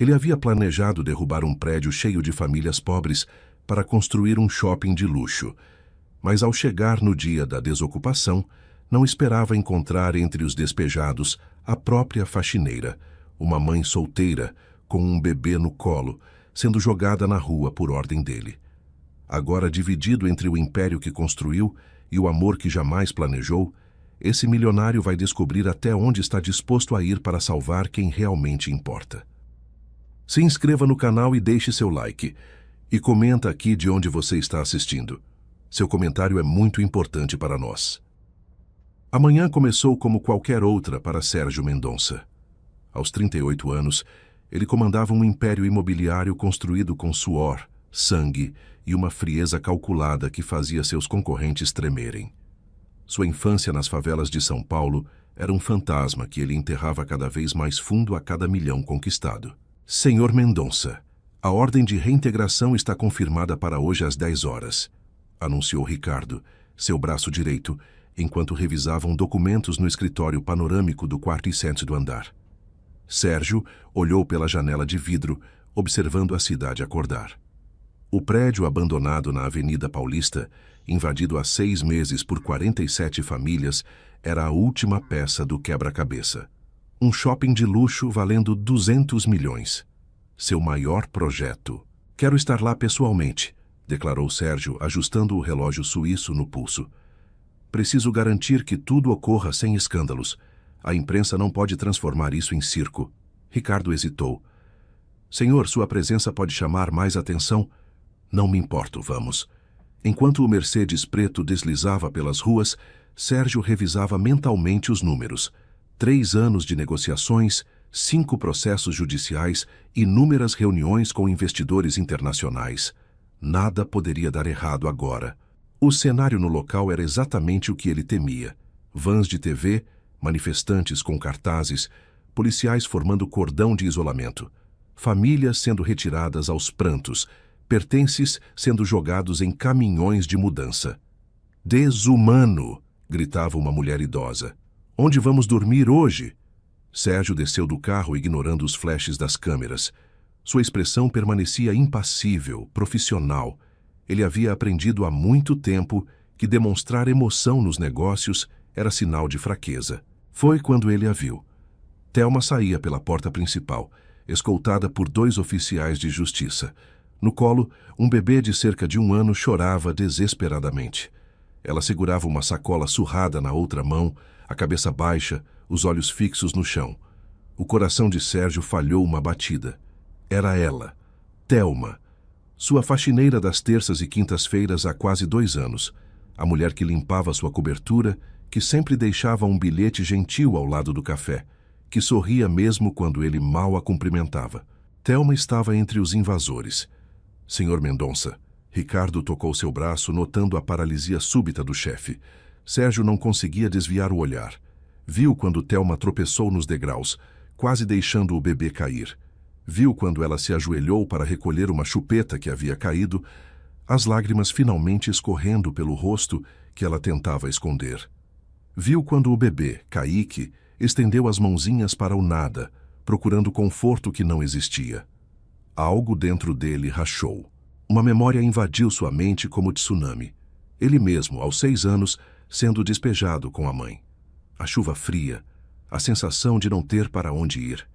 Ele havia planejado derrubar um prédio cheio de famílias pobres para construir um shopping de luxo, mas ao chegar no dia da desocupação, não esperava encontrar entre os despejados a própria faxineira, uma mãe solteira com um bebê no colo, sendo jogada na rua por ordem dele. Agora dividido entre o império que construiu e o amor que jamais planejou, esse milionário vai descobrir até onde está disposto a ir para salvar quem realmente importa. Se inscreva no canal e deixe seu like. E comenta aqui de onde você está assistindo. Seu comentário é muito importante para nós. A manhã começou como qualquer outra para Sérgio Mendonça. Aos 38 anos, ele comandava um império imobiliário construído com suor, sangue e uma frieza calculada que fazia seus concorrentes tremerem. Sua infância nas favelas de São Paulo era um fantasma que ele enterrava cada vez mais fundo a cada milhão conquistado. Senhor Mendonça, a ordem de reintegração está confirmada para hoje às 10 horas, anunciou Ricardo, seu braço direito, enquanto revisavam documentos no escritório panorâmico do quarto e sexto andar. Sérgio olhou pela janela de vidro, observando a cidade acordar. O prédio abandonado na Avenida Paulista, invadido há 6 meses por 47 famílias, era a última peça do quebra-cabeça. Um shopping de luxo valendo 200 milhões. Seu maior projeto. Quero estar lá pessoalmente, declarou Sérgio, ajustando o relógio suíço no pulso. Preciso garantir que tudo ocorra sem escândalos. A imprensa não pode transformar isso em circo. Ricardo hesitou. Senhor, sua presença pode chamar mais atenção? Não me importo, vamos. Enquanto o Mercedes preto deslizava pelas ruas, Sérgio revisava mentalmente os números. 3 anos de negociações, 5 processos judiciais, inúmeras reuniões com investidores internacionais. Nada poderia dar errado agora. O cenário no local era exatamente o que ele temia. Vans de TV, manifestantes com cartazes, policiais formando cordão de isolamento, famílias sendo retiradas aos prantos, pertences sendo jogados em caminhões de mudança. Desumano! Gritava uma mulher idosa. Onde vamos dormir hoje? Sérgio desceu do carro ignorando os flashes das câmeras. Sua expressão permanecia impassível, profissional. Ele havia aprendido há muito tempo que demonstrar emoção nos negócios era sinal de fraqueza. Foi quando ele a viu. Thelma saía pela porta principal, escoltada por 2 oficiais de justiça. No colo, um bebê de cerca de 1 ano chorava desesperadamente. Ela segurava uma sacola surrada na outra mão, a cabeça baixa, os olhos fixos no chão. O coração de Sérgio falhou uma batida. Era ela, Thelma, sua faxineira das terças e quintas-feiras há quase 2 anos, a mulher que limpava sua cobertura, que sempre deixava um bilhete gentil ao lado do café, que sorria mesmo quando ele mal a cumprimentava. Thelma estava entre os invasores. Senhor Mendonça, Ricardo tocou seu braço, notando a paralisia súbita do chefe. Sérgio não conseguia desviar o olhar. Viu quando Thelma tropeçou nos degraus, quase deixando o bebê cair. Viu quando ela se ajoelhou para recolher uma chupeta que havia caído, as lágrimas finalmente escorrendo pelo rosto que ela tentava esconder. Viu quando o bebê, Kaique, estendeu as mãozinhas para o nada, procurando conforto que não existia. Algo dentro dele rachou. Uma memória invadiu sua mente como tsunami. Ele mesmo, aos 6 anos, sendo despejado com a mãe. A chuva fria, a sensação de não ter para onde ir.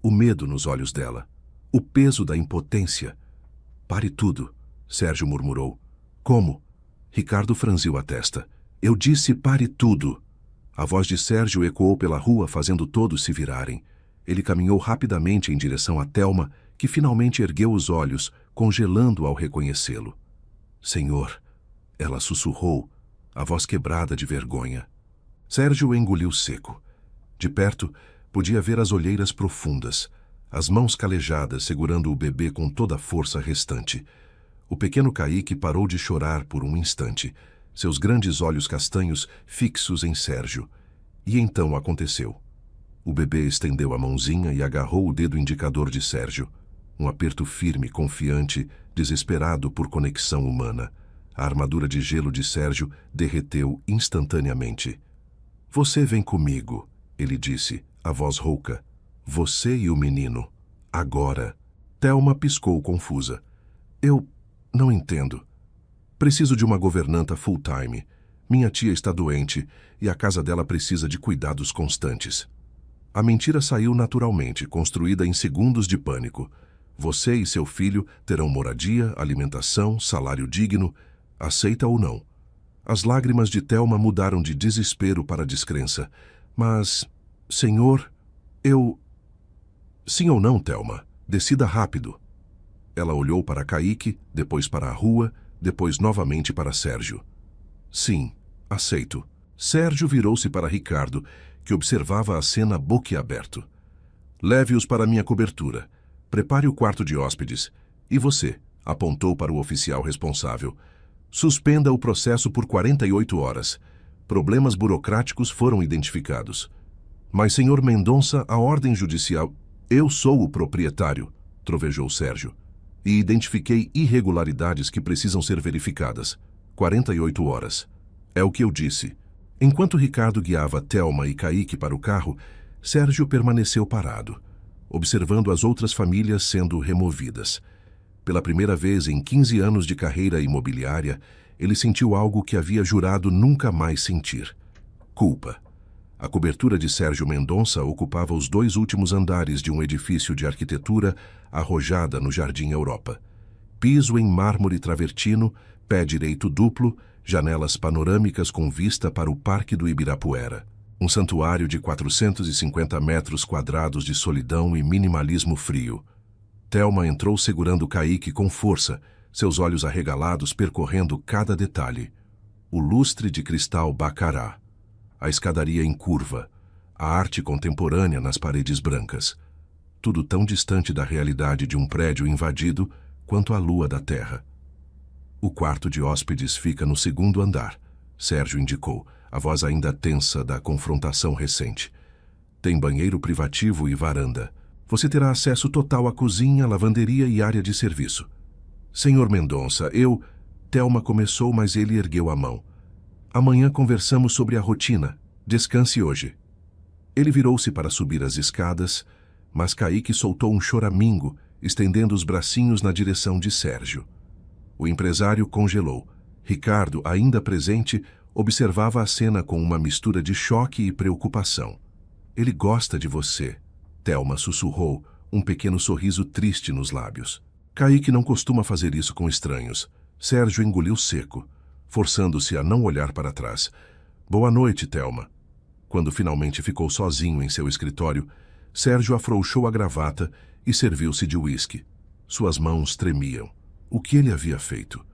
O medo nos olhos dela. O peso da impotência. Pare tudo, Sérgio murmurou. Como? Ricardo franziu a testa. Eu disse pare tudo. A voz de Sérgio ecoou pela rua, fazendo todos se virarem. Ele caminhou rapidamente em direção a Thelma, que finalmente ergueu os olhos, congelando ao reconhecê-lo. Senhor, ela sussurrou, a voz quebrada de vergonha. Sérgio engoliu seco. De perto, podia ver as olheiras profundas, as mãos calejadas segurando o bebê com toda a força restante. O pequeno Kaique parou de chorar por um instante, seus grandes olhos castanhos fixos em Sérgio. E então aconteceu. O bebê estendeu a mãozinha e agarrou o dedo indicador de Sérgio. Um aperto firme, confiante, desesperado por conexão humana. A armadura de gelo de Sérgio derreteu instantaneamente. Você vem comigo, ele disse, a voz rouca. Você e o menino. agora. Thelma piscou confusa. Eu não entendo. Preciso de uma governanta full-time. Minha tia está doente e a casa dela precisa de cuidados constantes. A mentira saiu naturalmente, construída em segundos de pânico. Você e seu filho terão moradia, alimentação, salário digno, aceita ou não. As lágrimas de Thelma mudaram de desespero para descrença. Mas, senhor, eu... Sim ou não, Thelma? Decida rápido. Ela olhou para Kaique, depois para a rua, depois novamente para Sérgio. Sim, aceito. Sérgio virou-se para Ricardo, que observava a cena boquiaberto. Leve-os para minha cobertura. Prepare o quarto de hóspedes. E você, apontou para o oficial responsável. Suspenda o processo por 48 horas. Problemas burocráticos foram identificados. Mas, senhor Mendonça, a ordem judicial... Eu sou o proprietário, trovejou Sérgio. E identifiquei irregularidades que precisam ser verificadas. 48 horas. É o que eu disse. Enquanto Ricardo guiava Thelma e Kaique para o carro, Sérgio permaneceu parado, observando as outras famílias sendo removidas. Pela primeira vez em 15 anos de carreira imobiliária, ele sentiu algo que havia jurado nunca mais sentir: culpa. A cobertura de Sérgio Mendonça ocupava os 2 últimos andares de um edifício de arquitetura arrojada no Jardim Europa. Piso em mármore travertino, pé direito duplo, janelas panorâmicas com vista para o Parque do Ibirapuera. Um santuário de 450 metros quadrados de solidão e minimalismo frio. Thelma entrou segurando Kaique com força, seus olhos arregalados percorrendo cada detalhe. O lustre de cristal Baccarat, a escadaria em curva, a arte contemporânea nas paredes brancas. Tudo tão distante da realidade de um prédio invadido quanto a lua da Terra. O quarto de hóspedes fica no 2º andar, Sérgio indicou, a voz ainda tensa da confrontação recente. Tem banheiro privativo e varanda. Você terá acesso total à cozinha, lavanderia e área de serviço. Senhor Mendonça, eu... Thelma começou, mas ele ergueu a mão. Amanhã conversamos sobre a rotina. Descanse hoje. Ele virou-se para subir as escadas, mas Kaique soltou um choramingo, estendendo os bracinhos na direção de Sérgio. O empresário congelou. Ricardo, ainda presente, observava a cena com uma mistura de choque e preocupação. Ele gosta de você, Thelma sussurrou, um pequeno sorriso triste nos lábios. Kaique não costuma fazer isso com estranhos. Sérgio engoliu seco, forçando-se a não olhar para trás. Boa noite, Thelma. Quando finalmente ficou sozinho em seu escritório, Sérgio afrouxou a gravata e serviu-se de uísque. Suas mãos tremiam. O que ele havia feito?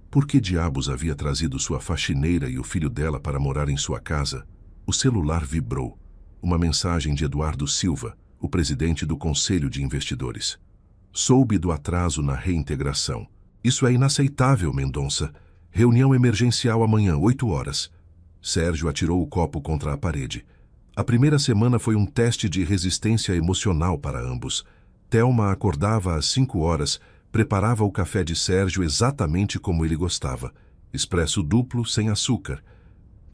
Por que diabos havia trazido sua faxineira e o filho dela para morar em sua casa? O celular vibrou. Uma mensagem de Eduardo Silva, o presidente do Conselho de Investidores. Soube do atraso na reintegração. Isso é inaceitável, Mendonça. Reunião emergencial amanhã, 8 horas. Sérgio atirou o copo contra a parede. A primeira semana foi um teste de resistência emocional para ambos. Thelma acordava às 5 horas, preparava o café de Sérgio exatamente como ele gostava. Expresso duplo, sem açúcar,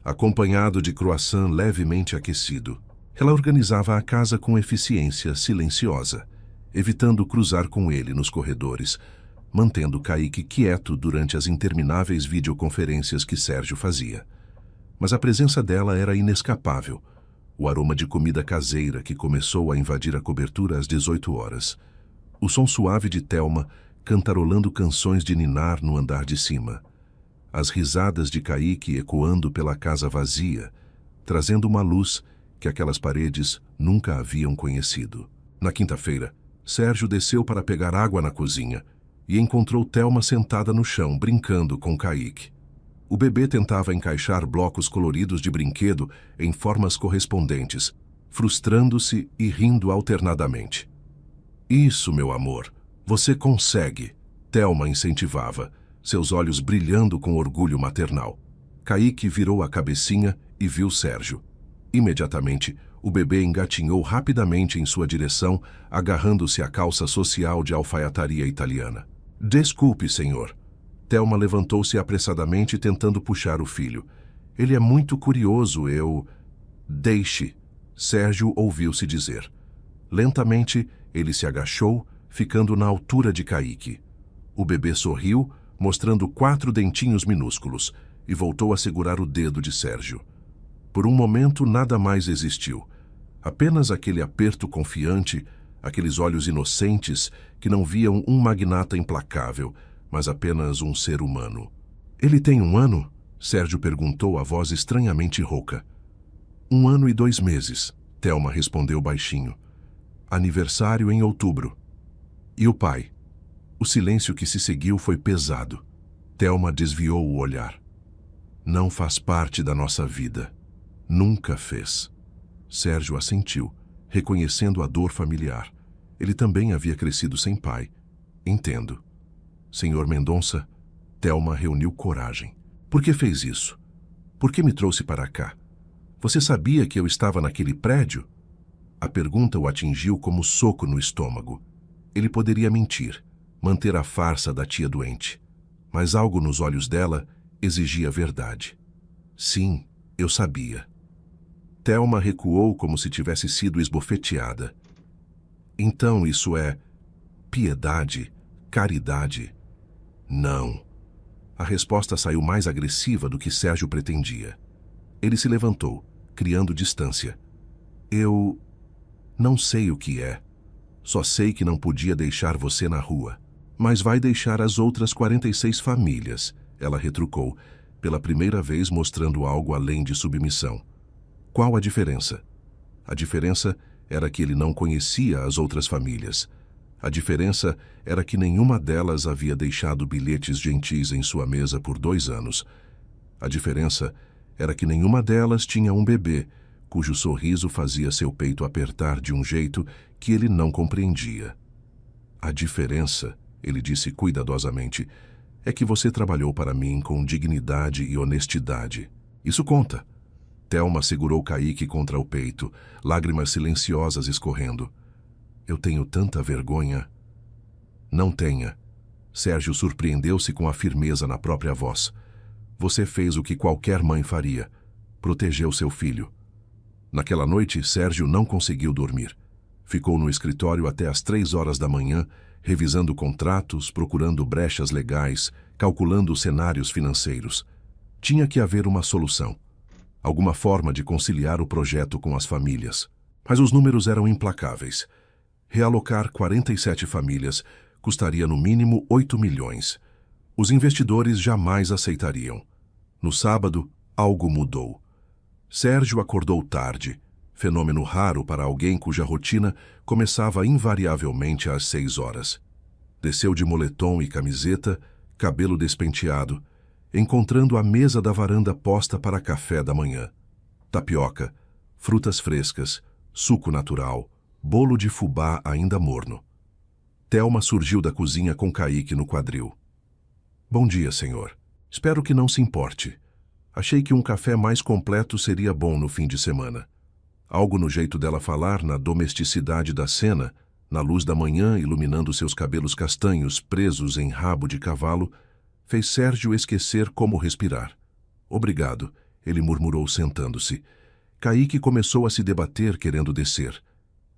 acompanhado de croissant levemente aquecido. Ela organizava a casa com eficiência silenciosa, evitando cruzar com ele nos corredores, mantendo Kaique quieto durante as intermináveis videoconferências que Sérgio fazia. Mas a presença dela era inescapável. O aroma de comida caseira que começou a invadir a cobertura às 18 horas. O som suave de Thelma cantarolando canções de ninar no andar de cima. As risadas de Kaique ecoando pela casa vazia, trazendo uma luz que aquelas paredes nunca haviam conhecido. Na quinta-feira, Sérgio desceu para pegar água na cozinha e encontrou Thelma sentada no chão, brincando com Kaique. O bebê tentava encaixar blocos coloridos de brinquedo em formas correspondentes, frustrando-se e rindo alternadamente. Isso, meu amor, você consegue, Thelma incentivava, seus olhos brilhando com orgulho maternal. Kaique virou a cabecinha e viu Sérgio. Imediatamente, o bebê engatinhou rapidamente em sua direção, agarrando-se à calça social de alfaiataria italiana. Desculpe, senhor. Thelma levantou-se apressadamente, tentando puxar o filho. Ele é muito curioso, eu... Deixe, Sérgio ouviu-se dizer. Lentamente, Ele se agachou, ficando na altura de Kaique. O bebê sorriu, mostrando 4 dentinhos minúsculos, e voltou a segurar o dedo de Sérgio. Por um momento, nada mais existiu. Apenas aquele aperto confiante, aqueles olhos inocentes que não viam um magnata implacável, mas apenas um ser humano. Ele tem 1 ano? Sérgio perguntou, a voz estranhamente rouca. 1 ano e 2 meses, Thelma respondeu baixinho. Aniversário em outubro. E o pai? O silêncio que se seguiu foi pesado. Thelma desviou o olhar. Não faz parte da nossa vida. Nunca fez. Sérgio assentiu, reconhecendo a dor familiar. Ele também havia crescido sem pai. Entendo. Senhor Mendonça, Thelma reuniu coragem. Por que fez isso? Por que me trouxe para cá? Você sabia que eu estava naquele prédio? A pergunta o atingiu como soco no estômago. Ele poderia mentir, manter a farsa da tia doente. Mas algo nos olhos dela exigia verdade. Sim, eu sabia. Thelma recuou como se tivesse sido esbofeteada. Então isso é piedade, caridade? Não. A resposta saiu mais agressiva do que Sérgio pretendia. Ele se levantou, criando distância. Eu não sei o que é. Só sei que não podia deixar você na rua. Mas vai deixar as outras 46 famílias, ela retrucou, pela primeira vez mostrando algo além de submissão. Qual a diferença? A diferença era que ele não conhecia as outras famílias. A diferença era que nenhuma delas havia deixado bilhetes gentis em sua mesa por 2 anos. A diferença era que nenhuma delas tinha um bebê, cujo sorriso fazia seu peito apertar de um jeito que ele não compreendia. A diferença, ele disse cuidadosamente, é que você trabalhou para mim com dignidade e honestidade. Isso conta. Thelma segurou Kaique contra o peito, lágrimas silenciosas escorrendo. Eu tenho tanta vergonha. Não tenha. Sérgio surpreendeu-se com a firmeza na própria voz. Você fez o que qualquer mãe faria. Protegeu seu filho. Naquela noite, Sérgio não conseguiu dormir. Ficou no escritório até às 3 horas da manhã, revisando contratos, procurando brechas legais, calculando cenários financeiros. Tinha que haver uma solução. Alguma forma de conciliar o projeto com as famílias. Mas os números eram implacáveis. Realocar 47 famílias custaria no mínimo 8 milhões. Os investidores jamais aceitariam. No sábado, algo mudou. Sérgio acordou tarde, fenômeno raro para alguém cuja rotina começava invariavelmente às 6 horas. Desceu de moletom e camiseta, cabelo despenteado, encontrando a mesa da varanda posta para café da manhã. Tapioca, frutas frescas, suco natural, bolo de fubá ainda morno. Thelma surgiu da cozinha com Kaique no quadril. Bom dia, senhor. Espero que não se importe. Achei que um café mais completo seria bom no fim de semana. Algo no jeito dela falar, na domesticidade da cena, na luz da manhã iluminando seus cabelos castanhos presos em rabo de cavalo, fez Sérgio esquecer como respirar. Obrigado, ele murmurou sentando-se. Kaique começou a se debater querendo descer.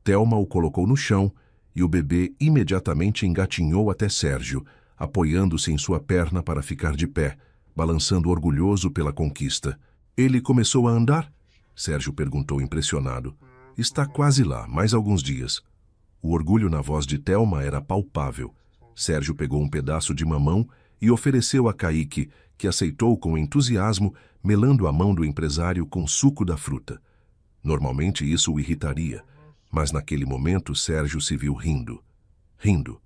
Thelma o colocou no chão e o bebê imediatamente engatinhou até Sérgio, apoiando-se em sua perna para ficar de pé, balançando orgulhoso pela conquista. Ele começou a andar? Sérgio perguntou impressionado. Está quase lá, mais alguns dias. O orgulho na voz de Thelma era palpável. Sérgio pegou um pedaço de mamão e ofereceu a Kaique, que aceitou com entusiasmo, melando a mão do empresário com suco da fruta. Normalmente isso o irritaria, mas naquele momento Sérgio se viu rindo. Rindo.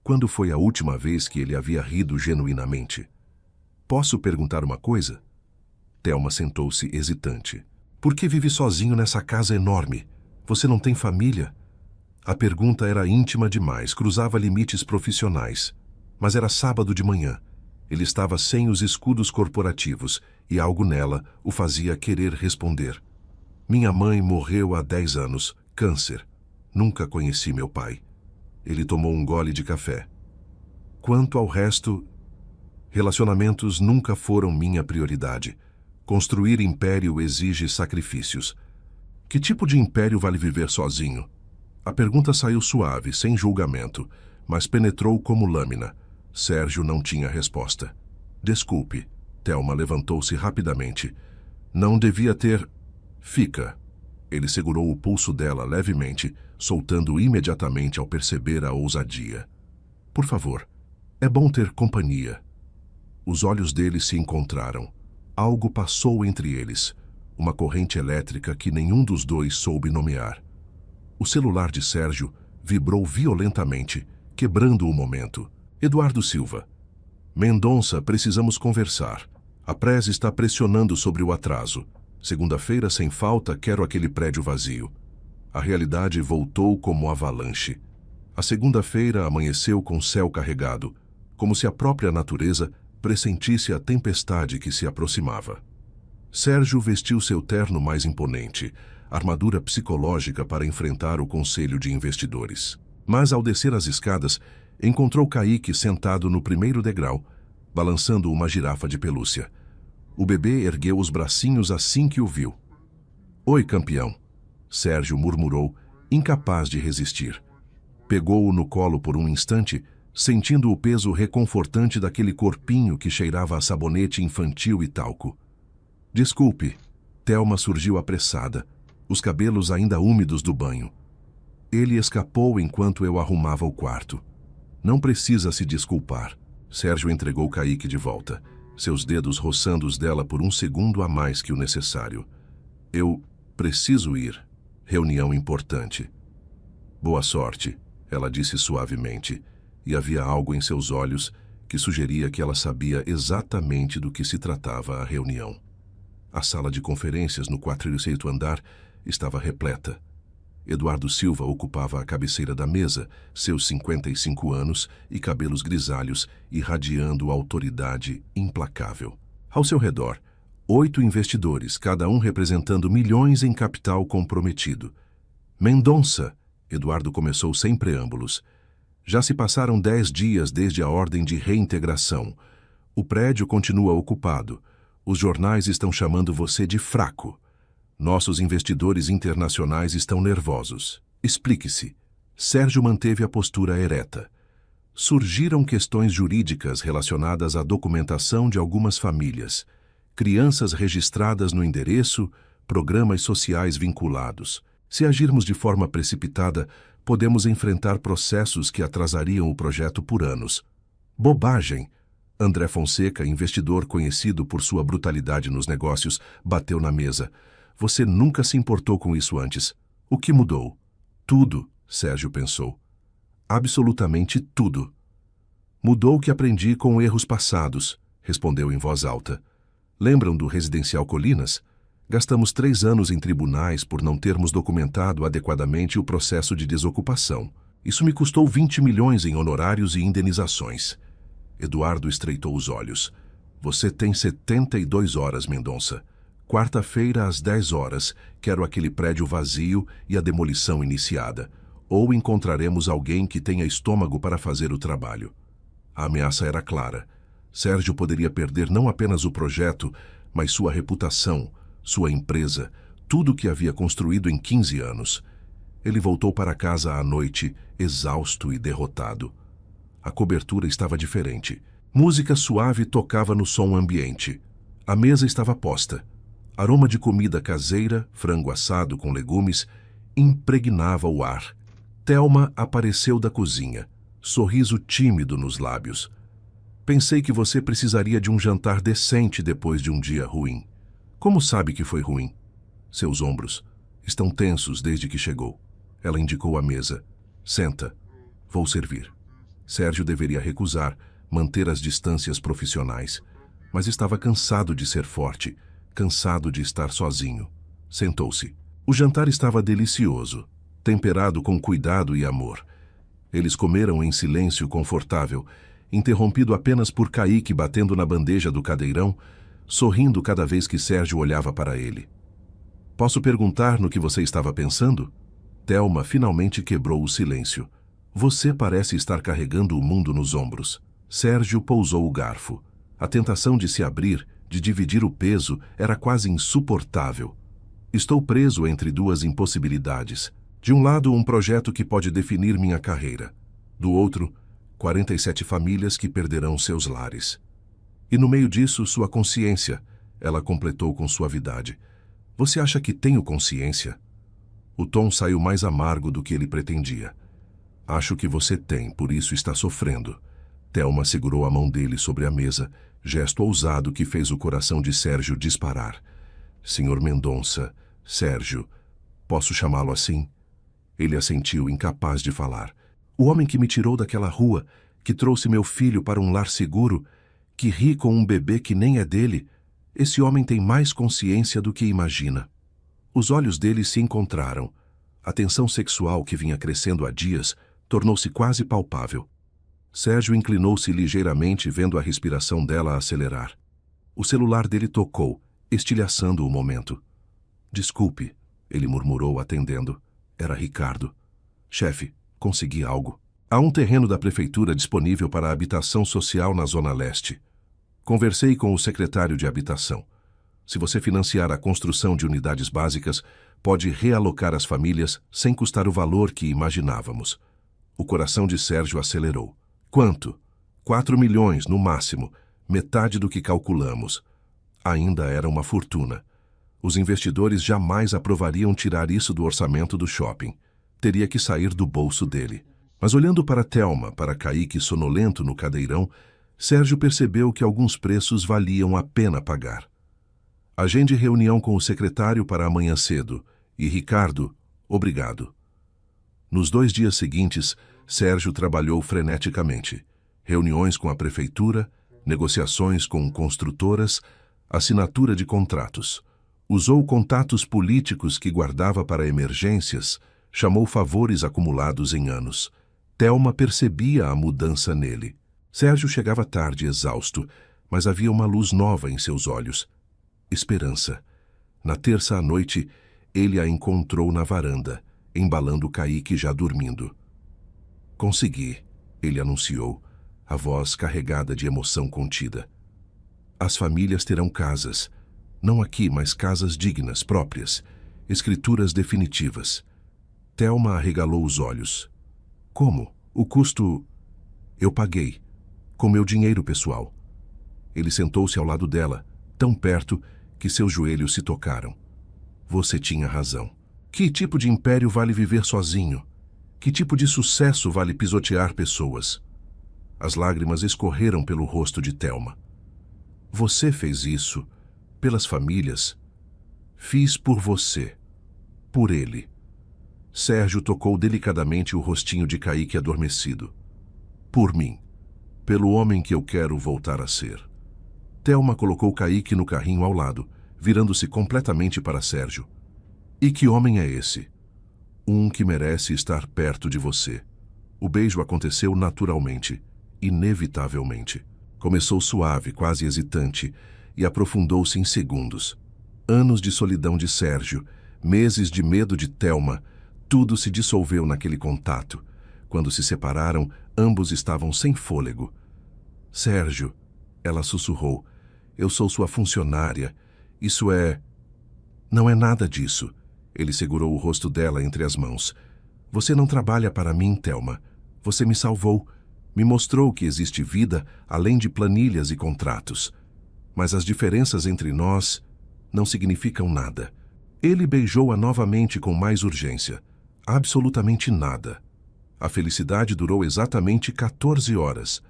Quando foi a última vez que ele havia rido genuinamente? Posso perguntar uma coisa? Thelma sentou-se hesitante. Por que vive sozinho nessa casa enorme? Você não tem família? A pergunta era íntima demais, cruzava limites profissionais. Mas era sábado de manhã. Ele estava sem os escudos corporativos e algo nela o fazia querer responder. Minha mãe morreu há 10 anos, câncer. Nunca conheci meu pai. Ele tomou um gole de café. Quanto ao resto, relacionamentos nunca foram minha prioridade. Construir império exige sacrifícios. Que tipo de império vale viver sozinho? A pergunta saiu suave, sem julgamento, mas penetrou como lâmina. Sérgio não tinha resposta. Desculpe. Thelma levantou-se rapidamente. Não devia ter... Fica. Ele segurou o pulso dela levemente, soltando-o imediatamente ao perceber a ousadia. Por favor, é bom ter companhia. Os olhos deles se encontraram. Algo passou entre eles. Uma corrente elétrica que nenhum dos dois soube nomear. O celular de Sérgio vibrou violentamente, quebrando o momento. Eduardo Silva. Mendonça, precisamos conversar. A presa está pressionando sobre o atraso. Segunda-feira, sem falta, quero aquele prédio vazio. A realidade voltou como avalanche. A segunda-feira amanheceu com céu carregado, como se a própria natureza pressentisse a tempestade que se aproximava. Sérgio vestiu seu terno mais imponente, armadura psicológica para enfrentar o conselho de investidores. Mas, ao descer as escadas, encontrou Kaique sentado no primeiro degrau, balançando uma girafa de pelúcia. O bebê ergueu os bracinhos assim que o viu. Oi, campeão, Sérgio murmurou, incapaz de resistir. Pegou-o no colo por um instante, sentindo o peso reconfortante daquele corpinho que cheirava a sabonete infantil e talco. Desculpe, Thelma surgiu apressada, os cabelos ainda úmidos do banho. Ele escapou enquanto eu arrumava o quarto. Não precisa se desculpar. Sérgio entregou Kaique de volta, seus dedos roçando os dela por um segundo a mais que o necessário. Eu preciso ir. Reunião importante. Boa sorte, ela disse suavemente, e havia algo em seus olhos que sugeria que ela sabia exatamente do que se tratava a reunião. A sala de conferências no 46º andar estava repleta. Eduardo Silva ocupava a cabeceira da mesa, seus 55 anos e cabelos grisalhos irradiando autoridade implacável. Ao seu redor, 8 investidores, cada um representando milhões em capital comprometido. Mendonça, Eduardo começou sem preâmbulos. Já se passaram 10 dias desde a ordem de reintegração. O prédio continua ocupado. Os jornais estão chamando você de fraco. Nossos investidores internacionais estão nervosos. Explique-se. Sérgio manteve a postura ereta. Surgiram questões jurídicas relacionadas à documentação de algumas famílias, crianças registradas no endereço, programas sociais vinculados. Se agirmos de forma precipitada, podemos enfrentar processos que atrasariam o projeto por anos. Bobagem! André Fonseca, investidor conhecido por sua brutalidade nos negócios, bateu na mesa. Você nunca se importou com isso antes. O que mudou? Tudo, Sérgio pensou. Absolutamente tudo. Mudou o que aprendi com erros passados, respondeu em voz alta. Lembram do Residencial Colinas? Gastamos 3 anos em tribunais por não termos documentado adequadamente o processo de desocupação. Isso me custou 20 milhões em honorários e indenizações. Eduardo estreitou os olhos. Você tem 72 horas, Mendonça. Quarta-feira, às 10 horas, quero aquele prédio vazio e a demolição iniciada. Ou encontraremos alguém que tenha estômago para fazer o trabalho. A ameaça era clara. Sérgio poderia perder não apenas o projeto, mas sua reputação, sua empresa, tudo o que havia construído em 15 anos. Ele voltou para casa à noite, exausto e derrotado. A cobertura estava diferente. Música suave tocava no som ambiente. A mesa estava posta. Aroma de comida caseira, frango assado com legumes, impregnava o ar. Thelma apareceu da cozinha, sorriso tímido nos lábios. Pensei que você precisaria de um jantar decente depois de um dia ruim. Como sabe que foi ruim? Seus ombros estão tensos desde que chegou. Ela indicou a mesa. Senta. Vou servir. Sérgio deveria recusar, manter as distâncias profissionais, mas estava cansado de ser forte, cansado de estar sozinho. Sentou-se. O jantar estava delicioso, temperado com cuidado e amor. Eles comeram em silêncio confortável, interrompido apenas por Kaique batendo na bandeja do cadeirão, sorrindo cada vez que Sérgio olhava para ele. Posso perguntar no que você estava pensando? Thelma finalmente quebrou o silêncio. Você parece estar carregando o mundo nos ombros. Sérgio pousou o garfo. A tentação de se abrir, de dividir o peso, era quase insuportável. Estou preso entre 2 impossibilidades. De um lado, um projeto que pode definir minha carreira. Do outro, 47 famílias que perderão seus lares. E no meio disso, sua consciência, ela completou com suavidade. Você acha que tenho consciência? O tom saiu mais amargo do que ele pretendia. Acho que você tem, por isso está sofrendo. Thelma segurou a mão dele sobre a mesa, gesto ousado que fez o coração de Sérgio disparar. Senhor Mendonça, Sérgio, posso chamá-lo assim? Ele assentiu, incapaz de falar. O homem que me tirou daquela rua, que trouxe meu filho para um lar seguro, que ri com um bebê que nem é dele, esse homem tem mais consciência do que imagina. Os olhos dele se encontraram. A tensão sexual que vinha crescendo há dias tornou-se quase palpável. Sérgio inclinou-se ligeiramente, vendo a respiração dela acelerar. O celular dele tocou, estilhaçando o momento. Desculpe, ele murmurou, atendendo. Era Ricardo. Chefe, consegui algo. Há um terreno da prefeitura disponível para habitação social na Zona Leste. Conversei com o secretário de Habitação. Se você financiar a construção de unidades básicas, pode realocar as famílias sem custar o valor que imaginávamos. O coração de Sérgio acelerou. Quanto? 4 milhões, no máximo, metade do que calculamos. Ainda era uma fortuna. Os investidores jamais aprovariam tirar isso do orçamento do shopping. Teria que sair do bolso dele. Mas olhando para Thelma, para Kaique sonolento no cadeirão, Sérgio percebeu que alguns preços valiam a pena pagar. Agende reunião com o secretário para amanhã cedo. E Ricardo, obrigado. Nos 2 dias seguintes, Sérgio trabalhou freneticamente. Reuniões com a prefeitura, negociações com construtoras, assinatura de contratos. Usou contatos políticos que guardava para emergências, chamou favores acumulados em anos. Thelma percebia a mudança nele. Sérgio chegava tarde, exausto, mas havia uma luz nova em seus olhos. Esperança. Na terça à noite, ele a encontrou na varanda, embalando Kaique já dormindo. Consegui, ele anunciou, a voz carregada de emoção contida. As famílias terão casas. Não aqui, mas casas dignas, próprias. Escrituras definitivas. Thelma arregalou os olhos. Como? O custo... Eu paguei. Com meu dinheiro pessoal. Ele sentou-se ao lado dela, tão perto que seus joelhos se tocaram. Você tinha razão. Que tipo de império vale viver sozinho? Que tipo de sucesso vale pisotear pessoas? As lágrimas escorreram pelo rosto de Thelma. Você fez isso pelas famílias. Fiz por você. Por ele. Sérgio tocou delicadamente o rostinho de Kaique adormecido. Por mim. Pelo homem que eu quero voltar a ser. Thelma colocou Kaique no carrinho ao lado, virando-se completamente para Sérgio. E que homem é esse? Um que merece estar perto de você. O beijo aconteceu naturalmente, inevitavelmente. Começou suave, quase hesitante, e aprofundou-se em segundos. Anos de solidão de Sérgio, meses de medo de Thelma, tudo se dissolveu naquele contato. Quando se separaram, ambos estavam sem fôlego. Sérgio, ela sussurrou, eu sou sua funcionária. Isso é... Não é nada disso. Ele segurou o rosto dela entre as mãos. Você não trabalha para mim, Thelma. Você me salvou. Me mostrou que existe vida além de planilhas e contratos. Mas as diferenças entre nós não significam nada. Ele beijou-a novamente com mais urgência. Absolutamente nada. A felicidade durou exatamente 14 horas.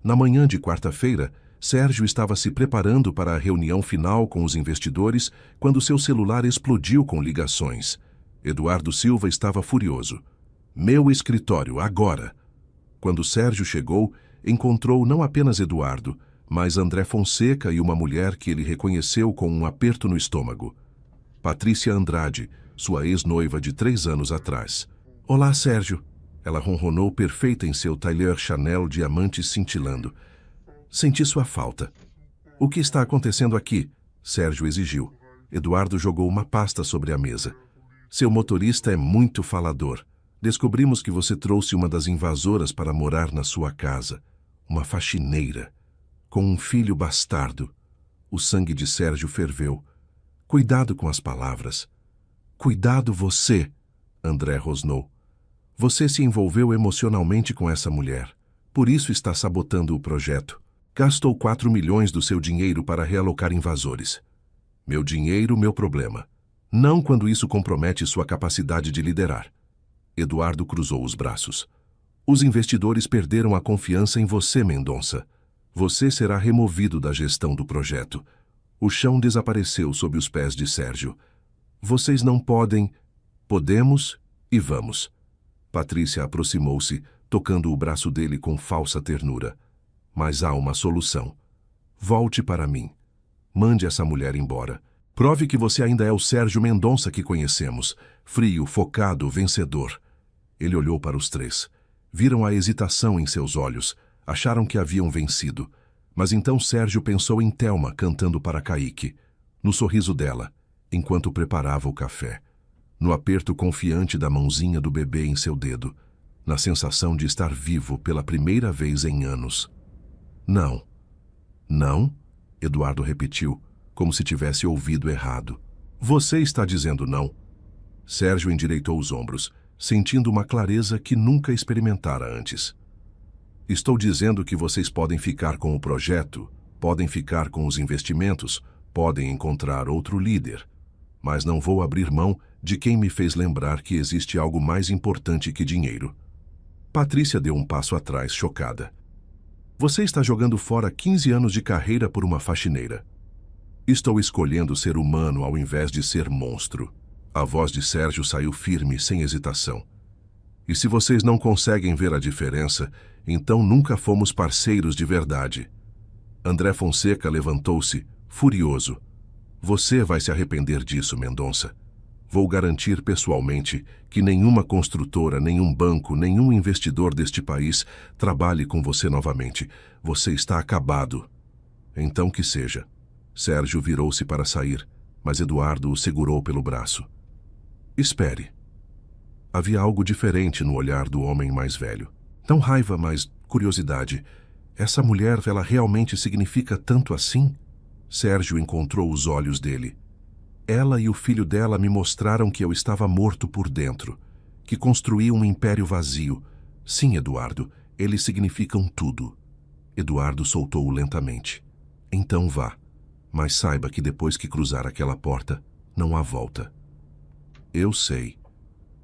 Na manhã de quarta-feira, Sérgio estava se preparando para a reunião final com os investidores quando seu celular explodiu com ligações. Eduardo Silva estava furioso. Meu escritório, agora! Quando Sérgio chegou, encontrou não apenas Eduardo, mas André Fonseca e uma mulher que ele reconheceu com um aperto no estômago. Patrícia Andrade, sua ex-noiva de 3 anos atrás. Olá, Sérgio. Ela ronronou perfeita em seu tailleur Chanel diamantes cintilando. Senti sua falta. O que está acontecendo aqui? Sérgio exigiu. Eduardo jogou uma pasta sobre a mesa. Seu motorista é muito falador. Descobrimos que você trouxe uma das invasoras para morar na sua casa. Uma faxineira. Com um filho bastardo. O sangue de Sérgio ferveu. Cuidado com as palavras. Cuidado você. André rosnou. Você se envolveu emocionalmente com essa mulher. Por isso está sabotando o projeto. Gastou 4 milhões do seu dinheiro para realocar invasores. Meu dinheiro, meu problema. Não quando isso compromete sua capacidade de liderar. Eduardo cruzou os braços. Os investidores perderam a confiança em você, Mendonça. Você será removido da gestão do projeto. O chão desapareceu sob os pés de Sérgio. Vocês não podem... Podemos e vamos. Patrícia aproximou-se, tocando o braço dele com falsa ternura. Mas há uma solução. Volte para mim. Mande essa mulher embora. Prove que você ainda é o Sérgio Mendonça que conhecemos. Frio, focado, vencedor. Ele olhou para os três. Viram a hesitação em seus olhos. Acharam que haviam vencido. Mas então Sérgio pensou em Thelma cantando para Kaique. No sorriso dela, enquanto preparava o café. No aperto confiante da mãozinha do bebê em seu dedo. Na sensação de estar vivo pela primeira vez em anos. Não. Não? Eduardo repetiu, como se tivesse ouvido errado. Você está dizendo não? Sérgio endireitou os ombros, sentindo uma clareza que nunca experimentara antes. Estou dizendo que vocês podem ficar com o projeto, podem ficar com os investimentos, podem encontrar outro líder. Mas não vou abrir mão de quem me fez lembrar que existe algo mais importante que dinheiro. Patrícia deu um passo atrás, chocada. Você está jogando fora 15 anos de carreira por uma faxineira. Estou escolhendo ser humano ao invés de ser monstro. A voz de Sérgio saiu firme, sem hesitação. E se vocês não conseguem ver a diferença, então nunca fomos parceiros de verdade. André Fonseca levantou-se, furioso. Você vai se arrepender disso, Mendonça. Vou garantir pessoalmente que nenhuma construtora, nenhum banco, nenhum investidor deste país trabalhe com você novamente. Você está acabado. Então que seja. Sérgio virou-se para sair, mas Eduardo o segurou pelo braço. Espere. Havia algo diferente no olhar do homem mais velho. Não raiva, mas curiosidade. Essa mulher, ela realmente significa tanto assim? Sérgio encontrou os olhos dele. Ela e o filho dela me mostraram que eu estava morto por dentro, que construí um império vazio. Sim, Eduardo, eles significam tudo. Eduardo soltou-o lentamente. Então vá, mas saiba que depois que cruzar aquela porta, não há volta. Eu sei.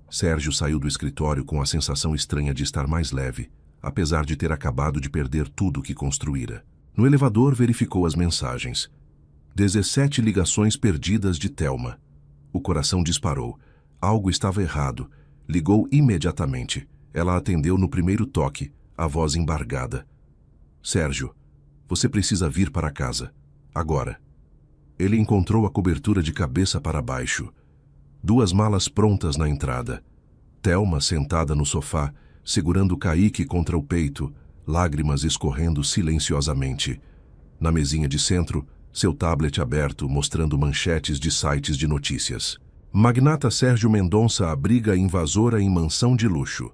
Sérgio saiu do escritório com a sensação estranha de estar mais leve, apesar de ter acabado de perder tudo o que construíra. No elevador verificou as mensagens. 17 ligações perdidas de Thelma. O coração disparou. Algo estava errado. Ligou imediatamente. Ela atendeu no primeiro toque, a voz embargada. Sérgio, você precisa vir para casa. Agora. Ele encontrou a cobertura de cabeça para baixo. 2 malas prontas na entrada. Thelma sentada no sofá, segurando Kaique contra o peito, lágrimas escorrendo silenciosamente. Na mesinha de centro, seu tablet aberto mostrando manchetes de sites de notícias. Magnata Sérgio Mendonça abriga invasora em mansão de luxo.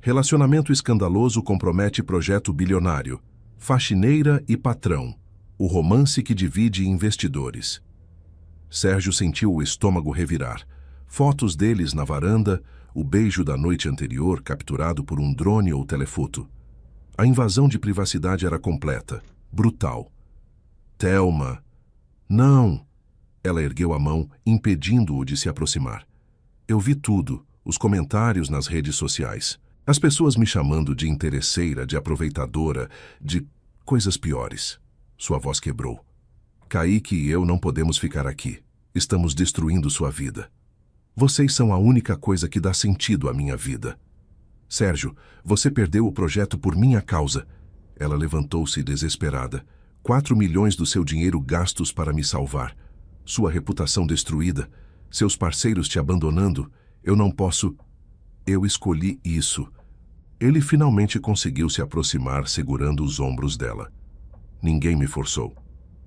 Relacionamento escandaloso compromete projeto bilionário. Faxineira e patrão. O romance que divide investidores. Sérgio sentiu o estômago revirar. Fotos deles na varanda, o beijo da noite anterior capturado por um drone ou telefoto. A invasão de privacidade era completa, brutal. Thelma. Não! Ela ergueu a mão, impedindo-o de se aproximar. Eu vi tudo, os comentários nas redes sociais. As pessoas me chamando de interesseira, de aproveitadora, de coisas piores. Sua voz quebrou. Kaique e eu não podemos ficar aqui. Estamos destruindo sua vida. Vocês são a única coisa que dá sentido à minha vida. Sérgio, você perdeu o projeto por minha causa. Ela levantou-se desesperada. 4 milhões do seu dinheiro gastos para me salvar. Sua reputação destruída. Seus parceiros te abandonando. Eu não posso... Eu escolhi isso. Ele finalmente conseguiu se aproximar, segurando os ombros dela. Ninguém me forçou.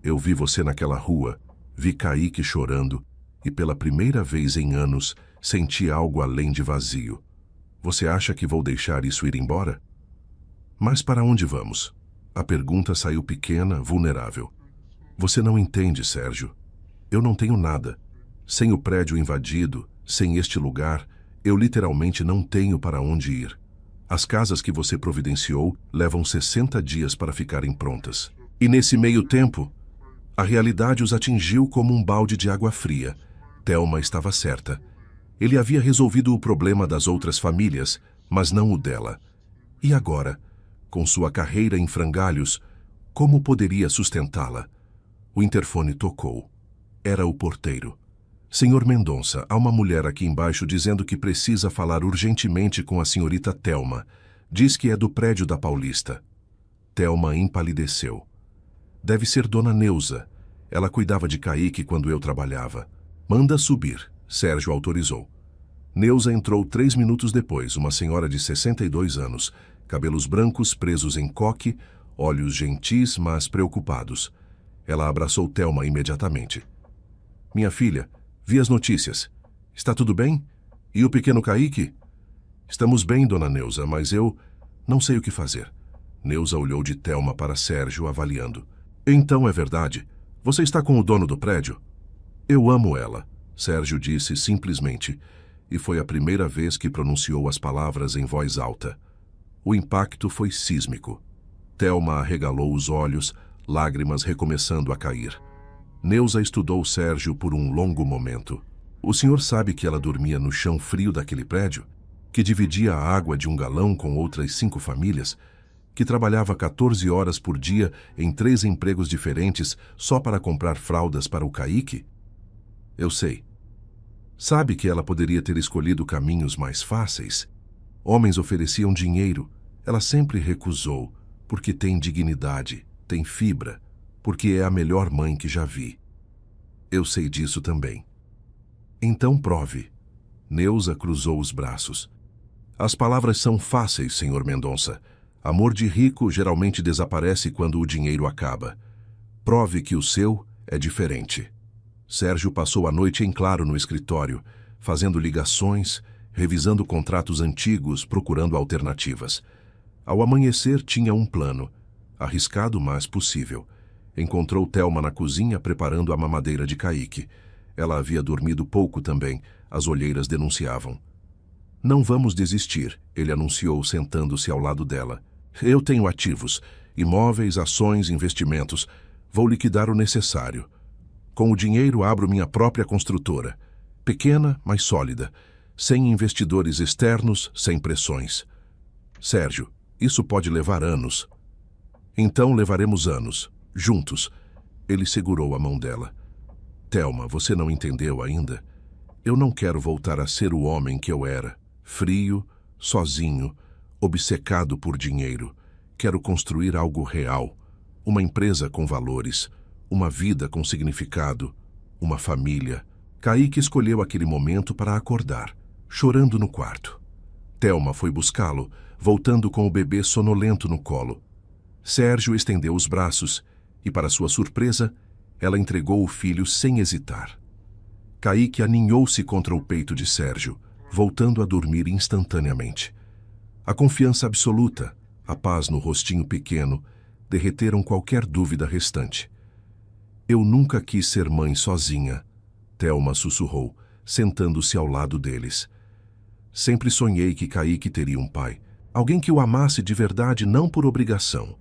Eu vi você naquela rua, vi Kaique chorando e pela primeira vez em anos senti algo além de vazio. Você acha que vou deixar isso ir embora? Mas para onde vamos? A pergunta saiu pequena, vulnerável. Você não entende, Sérgio. Eu não tenho nada. Sem o prédio invadido, sem este lugar, Eu literalmente não tenho para onde ir. As casas que você providenciou levam 60 dias para ficarem prontas. E nesse meio tempo, a realidade os atingiu como um balde de água fria. Thelma estava certa. Ele havia resolvido o problema das outras famílias, mas não o dela. E agora, com sua carreira em frangalhos, como poderia sustentá-la? O interfone tocou. Era o porteiro. Senhor Mendonça, há uma mulher aqui embaixo dizendo que precisa falar urgentemente com a senhorita Thelma. Diz que é do prédio da Paulista. Thelma empalideceu. Deve ser Dona Neuza. Ela cuidava de Caíque quando eu trabalhava. Manda subir. Sérgio autorizou. Neuza entrou 3 minutos depois, uma senhora de 62 anos, cabelos brancos presos em coque, olhos gentis, mas preocupados. Ela abraçou Thelma imediatamente. Minha filha, vi as notícias. Está tudo bem? E o pequeno Caíque? Estamos bem, Dona Neuza, mas eu não sei o que fazer. Neuza olhou de Thelma para Sérgio, avaliando. Então é verdade. Você está com o dono do prédio? Eu amo ela, Sérgio disse simplesmente, e foi a primeira vez que pronunciou as palavras em voz alta. O impacto foi sísmico. Thelma arregalou os olhos, lágrimas recomeçando a cair. Neuza estudou Sérgio por um longo momento. O senhor sabe que ela dormia no chão frio daquele prédio? Que dividia a água de um galão com outras 5 famílias? Que trabalhava 14 horas por dia em 3 empregos diferentes só para comprar fraldas para o Caíque? Eu sei. Sabe que ela poderia ter escolhido caminhos mais fáceis? Homens ofereciam dinheiro. Ela sempre recusou, porque tem dignidade, tem fibra, porque é a melhor mãe que já vi. Eu sei disso também. Então prove. Neuza cruzou os braços. As palavras são fáceis, senhor Mendonça. Amor de rico geralmente desaparece quando o dinheiro acaba. Prove que o seu é diferente. Sérgio passou a noite em claro no escritório, fazendo ligações, revisando contratos antigos, procurando alternativas. Ao amanhecer, tinha um plano, arriscado, mas possível. Encontrou Thelma na cozinha preparando a mamadeira de Caíque. Ela havia dormido pouco também, as olheiras denunciavam. Não vamos desistir, ele anunciou sentando-se ao lado dela. Eu tenho ativos, imóveis, ações, investimentos. Vou liquidar o necessário. Com o dinheiro abro minha própria construtora. Pequena, mas sólida. Sem investidores externos, sem pressões. Sérgio, isso pode levar anos. Então levaremos anos, juntos. Ele segurou a mão dela. Thelma, você não entendeu ainda? Eu não quero voltar a ser o homem que eu era. Frio, sozinho, obcecado por dinheiro. Quero construir algo real. Uma empresa com valores. Uma vida com significado. Uma família. Caíque escolheu aquele momento para acordar, chorando no quarto. Thelma foi buscá-lo, voltando com o bebê sonolento no colo. Sérgio estendeu os braços e, para sua surpresa, ela entregou o filho sem hesitar. Caíque aninhou-se contra o peito de Sérgio, voltando a dormir instantaneamente. A confiança absoluta, a paz no rostinho pequeno, derreteram qualquer dúvida restante. Eu nunca quis ser mãe sozinha, Thelma sussurrou, sentando-se ao lado deles. Sempre sonhei que Caíque teria um pai, alguém que o amasse de verdade, não por obrigação.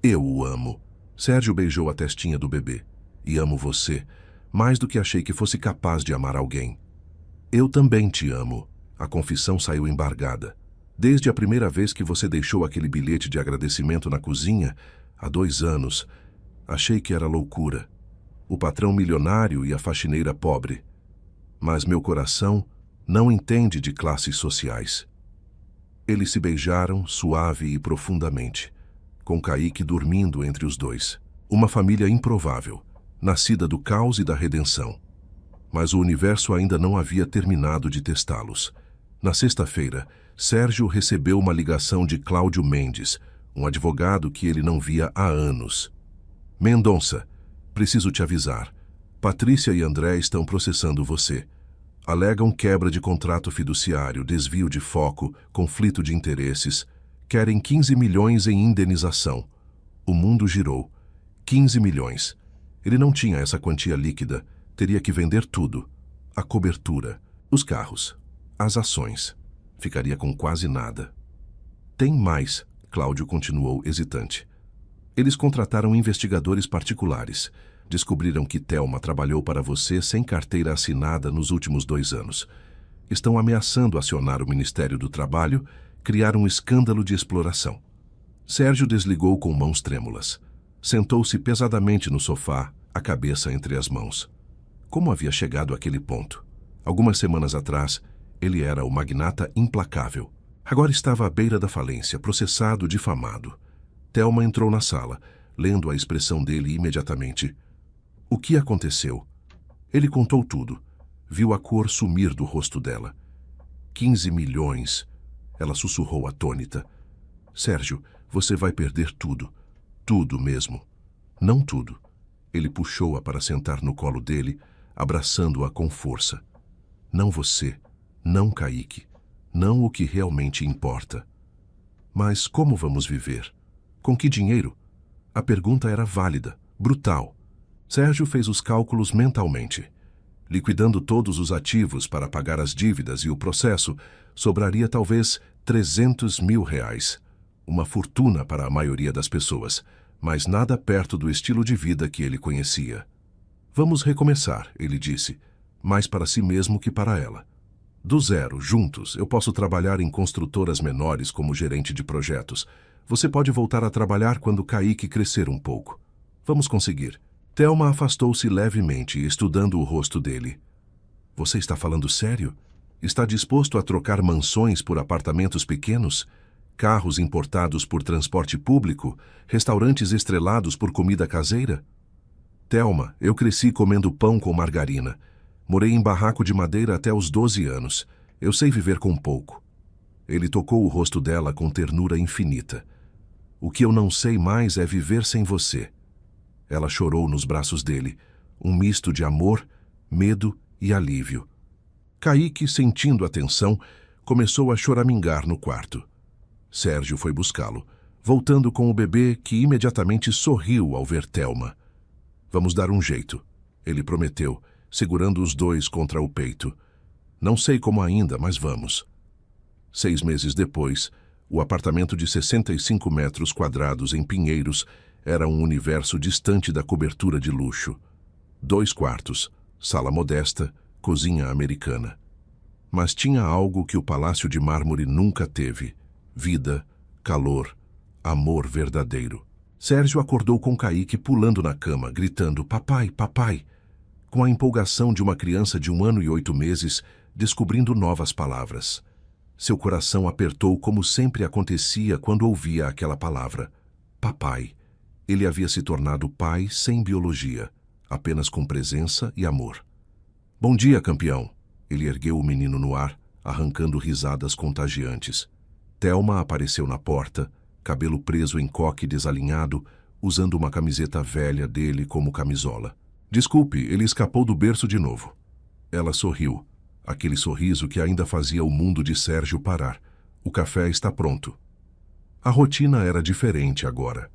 Eu o amo. Sérgio beijou a testinha do bebê. E amo você, mais do que achei que fosse capaz de amar alguém. Eu também te amo. A confissão saiu embargada. Desde a primeira vez que você deixou aquele bilhete de agradecimento na cozinha, há 2 anos, achei que era loucura. O patrão milionário e a faxineira pobre. Mas meu coração não entende de classes sociais. Eles se beijaram suave e profundamente, com Caíque dormindo entre os dois. Uma família improvável, nascida do caos e da redenção. Mas o universo ainda não havia terminado de testá-los. Na sexta-feira, Sérgio recebeu uma ligação de Cláudio Mendes, um advogado que ele não via há anos. Mendonça, preciso te avisar. Patrícia e André estão processando você. Alegam quebra de contrato fiduciário, desvio de foco, conflito de interesses. Querem 15 milhões em indenização. O mundo girou. 15 milhões. Ele não tinha essa quantia líquida. Teria que vender tudo. A cobertura, os carros, As ações. Ficaria com quase nada. Tem mais, Cláudio continuou hesitante. Eles contrataram investigadores particulares. Descobriram que Thelma trabalhou para você sem carteira assinada nos últimos 2 anos. Estão ameaçando acionar o Ministério do Trabalho, criar um escândalo de exploração. Sérgio desligou com mãos trêmulas. Sentou-se pesadamente no sofá, a cabeça entre as mãos. Como havia chegado àquele ponto? Algumas semanas atrás, ele era o magnata implacável. Agora estava à beira da falência, processado, difamado. Thelma entrou na sala, lendo a expressão dele imediatamente. O que aconteceu? Ele contou tudo. Viu a cor sumir do rosto dela. 15 milhões. Ela sussurrou atônita. Sérgio, você vai perder tudo. Tudo mesmo. Não tudo. Ele puxou-a para sentar no colo dele, abraçando-a com força. Não você. Não Kaique. Não o que realmente importa. Mas como vamos viver? Com que dinheiro? A pergunta era válida, brutal. Sérgio fez os cálculos mentalmente. Liquidando todos os ativos para pagar as dívidas e o processo, sobraria talvez 300 mil reais. Uma fortuna para a maioria das pessoas, mas nada perto do estilo de vida que ele conhecia. Vamos recomeçar, ele disse, mais para si mesmo que para ela. Do zero, juntos, eu posso trabalhar em construtoras menores como gerente de projetos. Você pode voltar a trabalhar quando Kaique crescer um pouco. Vamos conseguir. Thelma afastou-se levemente, estudando o rosto dele. Você está falando sério? Está disposto a trocar mansões por apartamentos pequenos? Carros importados por transporte público? Restaurantes estrelados por comida caseira? Thelma, eu cresci comendo pão com margarina. Morei em barraco de madeira até os 12 anos. Eu sei viver com pouco. Ele tocou o rosto dela com ternura infinita. O que eu não sei mais é viver sem você. Ela chorou nos braços dele, um misto de amor, medo e alívio. Kaique, sentindo a tensão, começou a choramingar no quarto. Sérgio foi buscá-lo, voltando com o bebê que imediatamente sorriu ao ver Thelma. Vamos dar um jeito, ele prometeu, segurando os dois contra o peito. Não sei como ainda, mas vamos. 6 meses depois, o apartamento de 65 metros quadrados em Pinheiros era um universo distante da cobertura de luxo. 2 quartos, sala modesta, cozinha americana. Mas tinha algo que o Palácio de Mármore nunca teve: vida, calor, amor verdadeiro. Sérgio acordou com Kaique pulando na cama, gritando: papai, papai! Com a empolgação de uma criança de 1 ano e 8 meses, descobrindo novas palavras. Seu coração apertou como sempre acontecia quando ouvia aquela palavra. Papai. Ele havia se tornado pai sem biologia, apenas com presença e amor. Bom dia, campeão. Ele ergueu o menino no ar, arrancando risadas contagiantes. Thelma apareceu na porta, cabelo preso em coque desalinhado, usando uma camiseta velha dele como camisola. Desculpe, ele escapou do berço de novo. Ela sorriu, aquele sorriso que ainda fazia o mundo de Sérgio parar. O café está pronto. A rotina era diferente agora.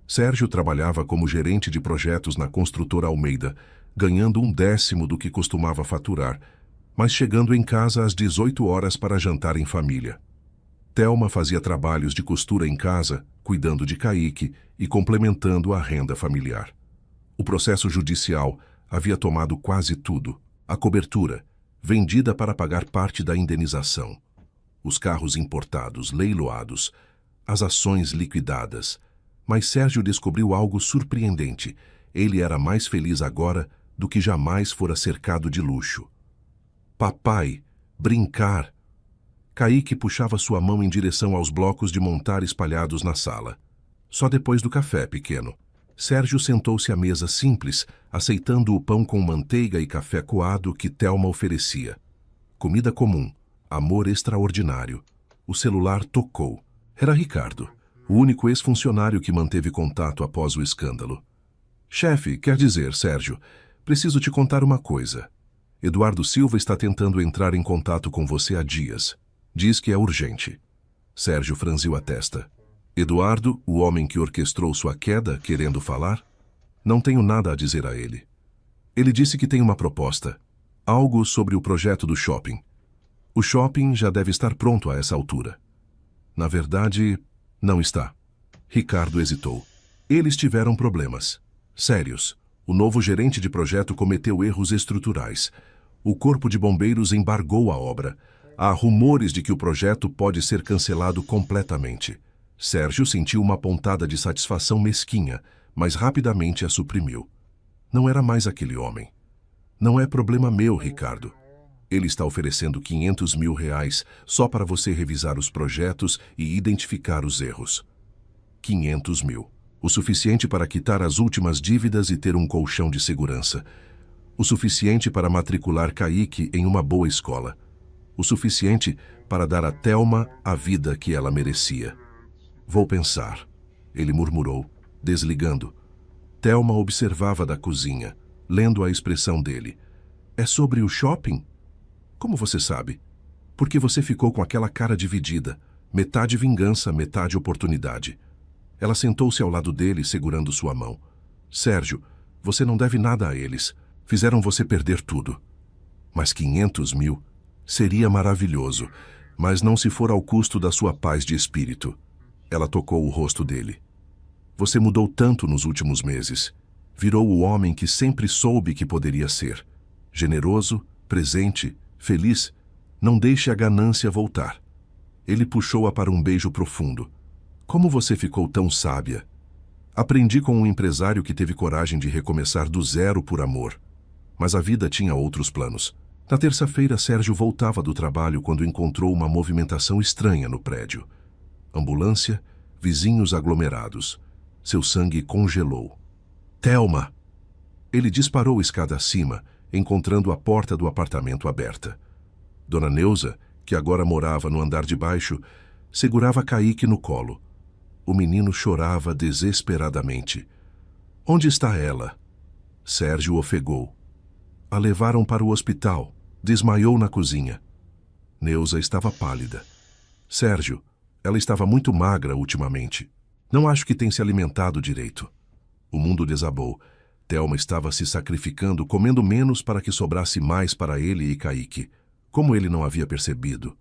Sérgio trabalhava como gerente de projetos na construtora Almeida, ganhando 1/10 do que costumava faturar, mas chegando em casa às 18 horas para jantar em família. Thelma fazia trabalhos de costura em casa, cuidando de Kaique e complementando a renda familiar. O processo judicial havia tomado quase tudo. A cobertura, vendida para pagar parte da indenização. Os carros importados, leiloados. As ações liquidadas. Mas Sérgio descobriu algo surpreendente. Ele era mais feliz agora do que jamais fora cercado de luxo. Papai, brincar. Kaique puxava sua mão em direção aos blocos de montar espalhados na sala. Só depois do café, pequeno. Sérgio sentou-se à mesa simples, aceitando o pão com manteiga e café coado que Thelma oferecia. Comida comum, amor extraordinário. O celular tocou. Era Ricardo, o único ex-funcionário que manteve contato após o escândalo. Chefe, quer dizer, Sérgio, preciso te contar uma coisa. Eduardo Silva está tentando entrar em contato com você há dias. Diz que é urgente. Sérgio franziu a testa. Eduardo, o homem que orquestrou sua queda, querendo falar? Não tenho nada a dizer a ele. Ele disse que tem uma proposta. Algo sobre o projeto do shopping. O O shopping já deve estar pronto a essa altura. Na verdade, não está. Ricardo hesitou. Eles tiveram problemas. Sérios. O novo gerente de projeto cometeu erros estruturais. O corpo de bombeiros embargou a obra. Há rumores de que o projeto pode ser cancelado completamente. Sérgio sentiu uma pontada de satisfação mesquinha, mas rapidamente a suprimiu. Não era mais aquele homem. Não é problema meu, Ricardo. Ele está oferecendo R$500 mil só para você revisar os projetos e identificar os erros. 500 mil. O suficiente para quitar as últimas dívidas e ter um colchão de segurança. O suficiente para matricular Kaique em uma boa escola. O suficiente para dar a Thelma a vida que ela merecia. Vou pensar, ele murmurou, desligando. Thelma observava da cozinha, lendo a expressão dele. É sobre o shopping? Como você sabe? Porque você ficou com aquela cara dividida, metade vingança, metade oportunidade. Ela sentou-se ao lado dele, segurando sua mão. Sérgio, você não deve nada a eles. Fizeram você perder tudo. Mas 500 mil seria maravilhoso, mas não se for ao custo da sua paz de espírito. Ela tocou o rosto dele. Você mudou tanto nos últimos meses. Virou o homem que sempre soube que poderia ser. Generoso, presente, feliz. Não deixe a ganância voltar. Ele puxou-a para um beijo profundo. Como você ficou tão sábia? Aprendi com um empresário que teve coragem de recomeçar do zero por amor. Mas a vida tinha outros planos. Na terça-feira, Sérgio voltava do trabalho quando encontrou uma movimentação estranha no prédio. Ambulância, vizinhos aglomerados. Seu sangue congelou. Thelma! Ele disparou escada acima, encontrando a porta do apartamento aberta. Dona Neuza, que agora morava no andar de baixo, segurava Kaique no colo. O menino chorava desesperadamente. Onde está ela? Sérgio ofegou. A levaram para o hospital. Desmaiou na cozinha. Neuza estava pálida. Sérgio, ela estava muito magra ultimamente. Não acho que tem se alimentado direito. O mundo desabou. Thelma estava se sacrificando, comendo menos para que sobrasse mais para ele e Kaique. Como ele não havia percebido.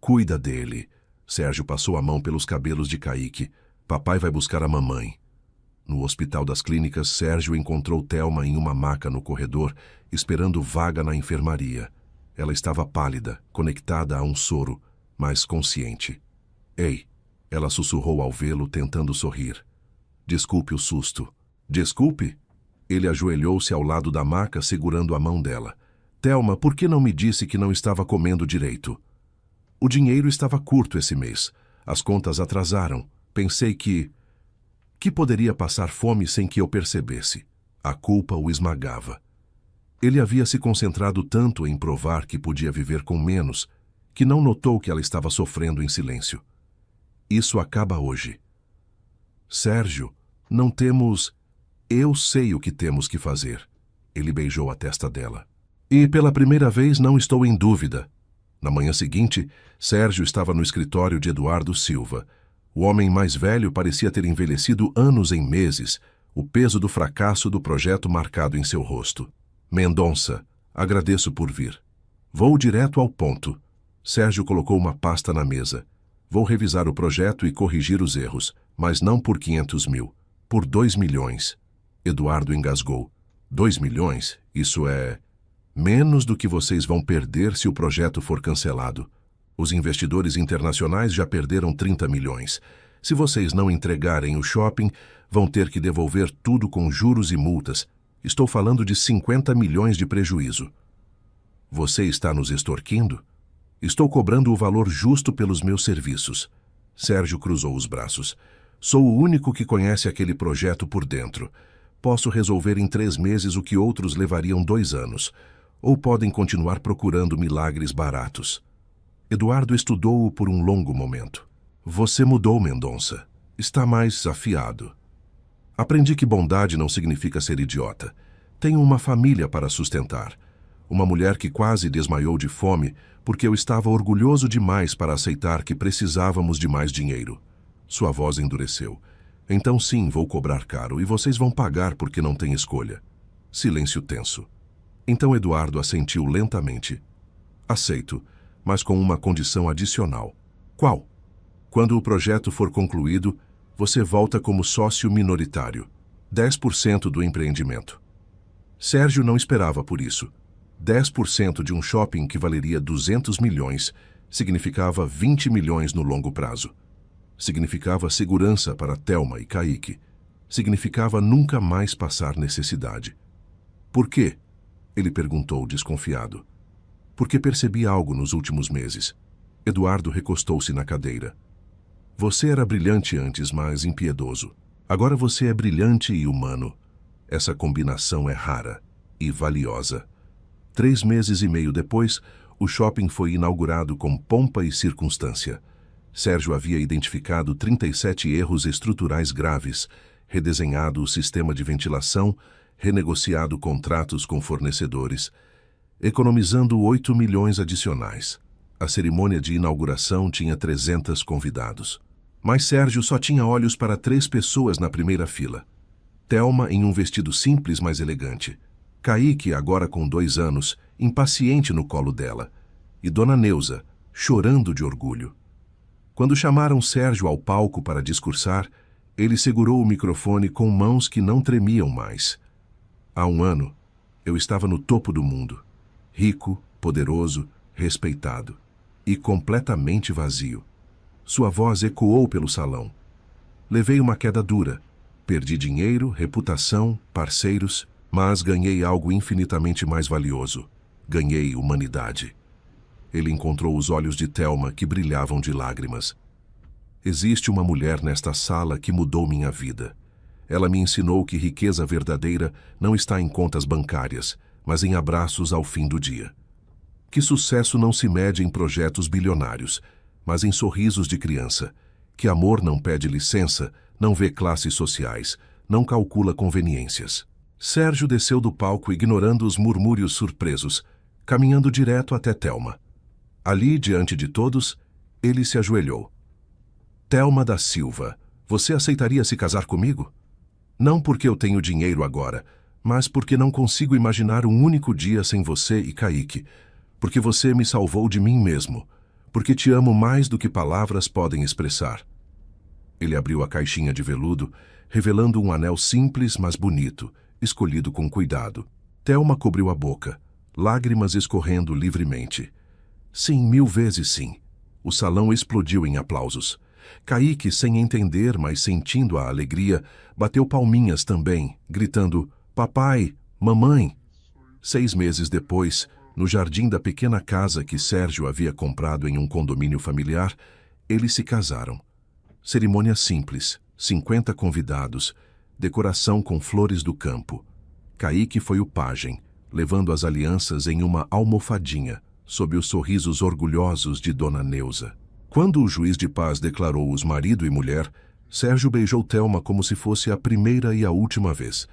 Cuida dele. Sérgio passou a mão pelos cabelos de Kaique. Papai vai buscar a mamãe. No Hospital das Clínicas, Sérgio encontrou Thelma em uma maca no corredor, esperando vaga na enfermaria. Ela estava pálida, conectada a um soro, mas consciente. Ei, ela sussurrou ao vê-lo, tentando sorrir. Desculpe o susto. Desculpe? Ele ajoelhou-se ao lado da maca, segurando a mão dela. Thelma, por que não me disse que não estava comendo direito? O dinheiro estava curto esse mês. As contas atrasaram. Pensei que poderia passar fome sem que eu percebesse. A culpa o esmagava. Ele havia se concentrado tanto em provar que podia viver com menos, que não notou que ela estava sofrendo em silêncio. Isso acaba hoje. Sérgio, não temos... Eu sei o que temos que fazer. Ele beijou a testa dela. E pela primeira vez não estou em dúvida. Na manhã seguinte, Sérgio estava no escritório de Eduardo Silva. O homem mais velho parecia ter envelhecido anos em meses, o peso do fracasso do projeto marcado em seu rosto. Mendonça, agradeço por vir. Vou direto ao ponto. Sérgio colocou uma pasta na mesa. Vou revisar o projeto e corrigir os erros, mas não por 500 mil, por 2 milhões. Eduardo engasgou. 2 milhões? Isso é... menos do que vocês vão perder se o projeto for cancelado. Os investidores internacionais já perderam 30 milhões. Se vocês não entregarem o shopping, vão ter que devolver tudo com juros e multas. Estou falando de 50 milhões de prejuízo. Você está nos extorquindo? Estou cobrando o valor justo pelos meus serviços. Sérgio cruzou os braços. Sou o único que conhece aquele projeto por dentro. Posso resolver em 3 meses o que outros levariam 2 anos. Ou podem continuar procurando milagres baratos. Eduardo estudou-o por um longo momento. Você mudou, Mendonça. Está mais afiado. Aprendi que bondade não significa ser idiota. Tenho uma família para sustentar. Uma mulher que quase desmaiou de fome porque eu estava orgulhoso demais para aceitar que precisávamos de mais dinheiro. Sua voz endureceu. Então sim, vou cobrar caro e vocês vão pagar porque não têm escolha. Silêncio tenso. Então Eduardo assentiu lentamente. Aceito. mas com uma condição adicional. Qual? Quando o projeto for concluído, você volta como sócio minoritário, 10% do empreendimento. Sérgio não esperava por isso. 10% de um shopping que valeria 200 milhões significava 20 milhões no longo prazo. Significava segurança para Thelma e Kaique. Significava nunca mais passar necessidade. Por quê? Ele perguntou, desconfiado. Porque percebi algo nos últimos meses. Eduardo recostou-se na cadeira. Você era brilhante antes, mas impiedoso. Agora você é brilhante e humano. Essa combinação é rara e valiosa. 3 meses e meio depois, o shopping foi inaugurado com pompa e circunstância. Sérgio havia identificado 37 erros estruturais graves, redesenhado o sistema de ventilação, renegociado contratos com fornecedores, economizando 8 milhões adicionais. A cerimônia de inauguração tinha 300 convidados. Mas Sérgio só tinha olhos para 3 pessoas na primeira fila. Thelma em um vestido simples, mas elegante. Kaique, agora com 2 anos, impaciente no colo dela. E Dona Neuza, chorando de orgulho. Quando chamaram Sérgio ao palco para discursar, ele segurou o microfone com mãos que não tremiam mais. Há 1 ano, eu estava no topo do mundo. Rico, poderoso, respeitado. E completamente vazio. Sua voz ecoou pelo salão. Levei uma queda dura. Perdi dinheiro, reputação, parceiros, mas ganhei algo infinitamente mais valioso. Ganhei humanidade. Ele encontrou os olhos de Thelma que brilhavam de lágrimas. Existe uma mulher nesta sala que mudou minha vida. Ela me ensinou que riqueza verdadeira não está em contas bancárias, mas em abraços ao fim do dia. Que sucesso não se mede em projetos bilionários, mas em sorrisos de criança. Que amor não pede licença, não vê classes sociais, não calcula conveniências. Sérgio desceu do palco ignorando os murmúrios surpresos, caminhando direto até Thelma. Ali, diante de todos, ele se ajoelhou. Thelma da Silva, você aceitaria se casar comigo? Não porque eu tenho dinheiro agora, mas porque não consigo imaginar um único dia sem você e Kaique, porque você me salvou de mim mesmo, porque te amo mais do que palavras podem expressar. Ele abriu a caixinha de veludo, revelando um anel simples, mas bonito, escolhido com cuidado. Thelma cobriu a boca, lágrimas escorrendo livremente. Sim, 1000 vezes sim. O salão explodiu em aplausos. Kaique, sem entender, mas sentindo a alegria, bateu palminhas também, gritando, papai, mamãe. 6 meses depois, no jardim da pequena casa que Sérgio havia comprado em um condomínio familiar, eles se casaram. Cerimônia simples, 50 convidados, decoração com flores do campo. Kaique foi o pajem, levando as alianças em uma almofadinha, sob os sorrisos orgulhosos de Dona Neuza. Quando o juiz de paz declarou-os marido e mulher, Sérgio beijou Thelma como se fosse a primeira e a última vez.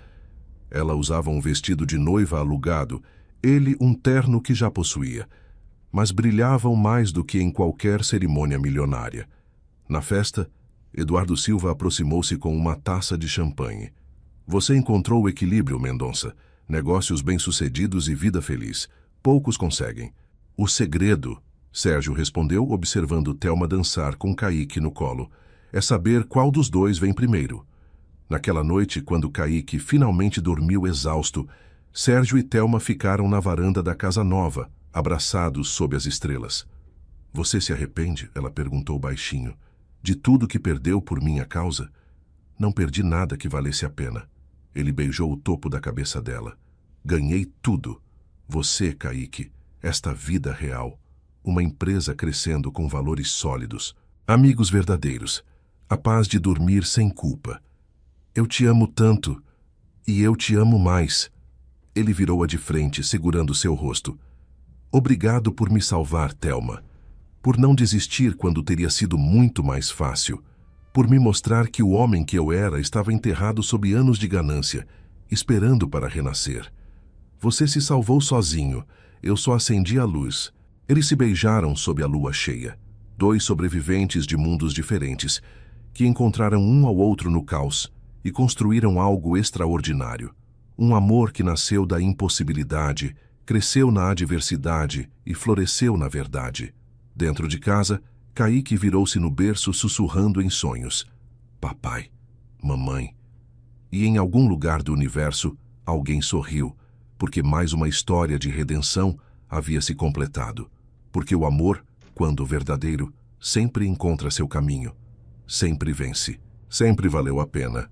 Ela usava um vestido de noiva alugado, ele um terno que já possuía, mas brilhavam mais do que em qualquer cerimônia milionária. Na festa, Eduardo Silva aproximou-se com uma taça de champanhe. Você encontrou o equilíbrio, Mendonça. Negócios bem-sucedidos e vida feliz. Poucos conseguem. O segredo, Sérgio respondeu, observando Thelma dançar com Kaique no colo, é saber qual dos dois vem primeiro. Naquela noite, quando Kaique finalmente dormiu exausto, Sérgio e Thelma ficaram na varanda da casa nova, abraçados sob as estrelas. Você se arrepende? Ela perguntou baixinho. De tudo que perdeu por minha causa? Não perdi nada que valesse a pena. Ele beijou o topo da cabeça dela. Ganhei tudo. Você, Kaique, esta vida real. Uma empresa crescendo com valores sólidos. Amigos verdadeiros. A paz de dormir sem culpa. Eu te amo tanto. E eu te amo mais. Ele virou-a de frente, segurando seu rosto. Obrigado por me salvar, Thelma. Por não desistir quando teria sido muito mais fácil. Por me mostrar que o homem que eu era estava enterrado sob anos de ganância, esperando para renascer. Você se salvou sozinho. Eu só acendi a luz. Eles se beijaram sob a lua cheia. 2 sobreviventes de mundos diferentes, que encontraram um ao outro no caos e construíram algo extraordinário. Um amor que nasceu da impossibilidade, cresceu na adversidade e floresceu na verdade. Dentro de casa, Kaique virou-se no berço sussurrando em sonhos: papai, mamãe. E em algum lugar do universo, alguém sorriu, porque mais uma história de redenção havia se completado. Porque o amor, quando verdadeiro, sempre encontra seu caminho, sempre vence, sempre valeu a pena.